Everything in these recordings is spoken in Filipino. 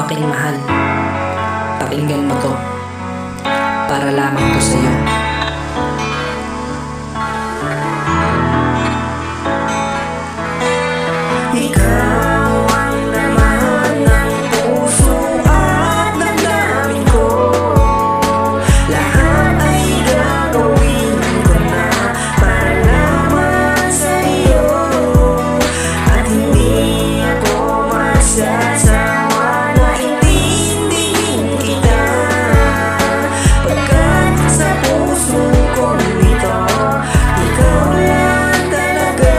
aking mahal, pakinggan mo to, para lamang to sa'yo. Ikaw ang laman ng puso at damdamin ko. Lahat ay gagawin ko na para lamang sa'yo. At hindi ako magsasawa na intindihin kita, pagkat sa puso kong ito, ikaw lang talaga.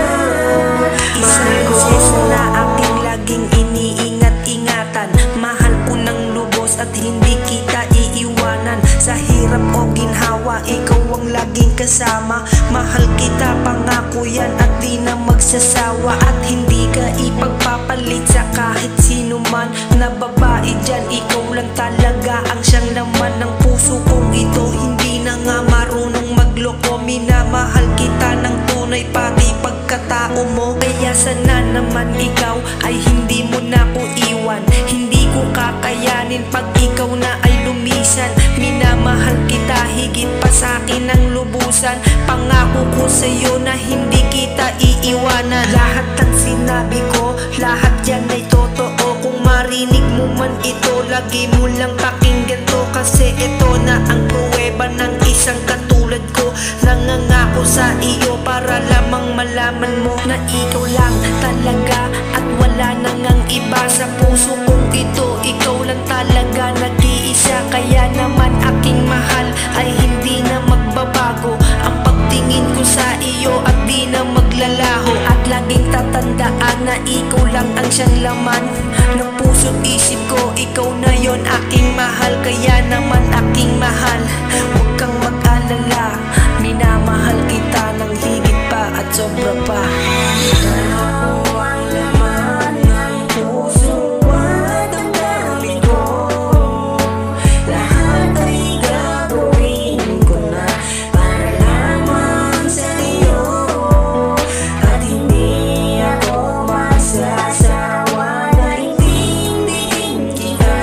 Isang na aking laging iniingat-ingatan, mahal ko ng lubos at hindi kita iiwanan. Sa hirap o ginhawa, ikaw ang laging kasama. Mahal kita, pangako yan at di na magsasawa. At hindi ka ipagpapalit sa kahit sino man na babae dyan. Ikaw lang talaga ang siyang laman ng puso kong ito. Hindi na nga marunong magloko, minamahal kita ng tunay pati pagkatao mo. Kaya sana naman ikaw ay hindi mo na ko iwan. Hindi ko kakayanin pag ikaw na ay lumisan. Minamahal kita higit pa sa akin ng lubusan. Pangako ko sa'yo na hindi kita iiwanan. Lahat ng sinabi ko, lahat yan ay totoo. Kung marinig mo man ito, lagi mo lang pakinggan to. Kasi ito na ang pruweba ng isang katulad ko. Nangangako sa iyo para lamang malaman mo na ikaw lang talaga at wala nang ang iba. Sa puso kong ito, ikaw lang talaga nag-iisa. Kaya naman aking mahal ay hindi na magbabago ang pagtingin ko sa iyo at di na maglalaho. At laging tatandaan na ikaw lang ang siyang laman ng puso't isip ko. Ikaw na yon aking mahal, kaya naman aking mahal, huwag kang mag-alala. Minamahal kita ng higit pa at sobra pa. Ikaw ang laman ng puso at damdamin ko. Lahat ay gagawin ko na para lamang sa'yo. At hindi ako magsasawa na intindihin kita,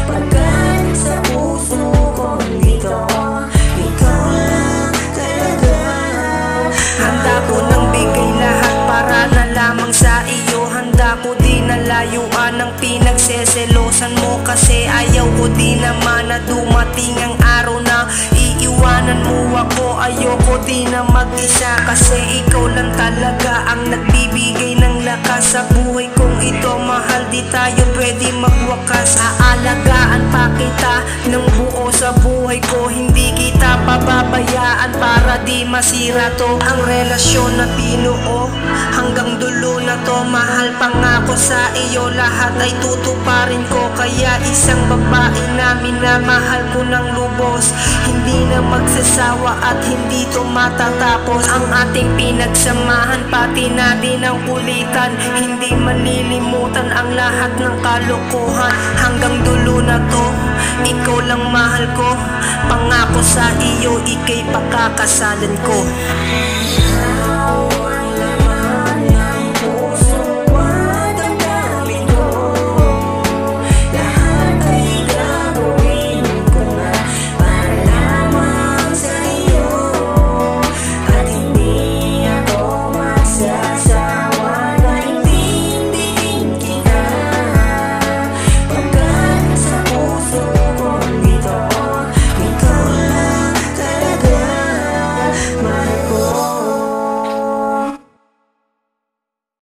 pagkat sa puso kong ito, ikaw lang talaga. Handa ko nang bigay lahat para na lamang sa iyo. Handa ko di na layuan ang pinagseselosan mo. Kasi ayaw ko di naman na dumating ang araw na iiwanan mo ako. Ayoko di na mag-isa, kasi ikaw lang talaga ang nagbibigay ng lakas sa buhay kong ito. Mahal, di tayo pwede magwakas. Aalagaan pa kita ng buo sa buhay ko. Hindi kita pababayaan para di masira to ang relasyon na binuo. Hanggang dulo na to, mahal, pangako sa iyo lahat ay tutuparin ko. Kaya isang babae na minamahal ko ng lubos, hindi na magsasawa at hindi to matatapos. Ang ating pinagsamahan, pati na din ang kulitan, hindi malilimutan ang lahat ng kalokohan. Hanggang dulo na to, ikaw lang mahal ko. Pangako sa iyo, ika'y pakakasalan ko.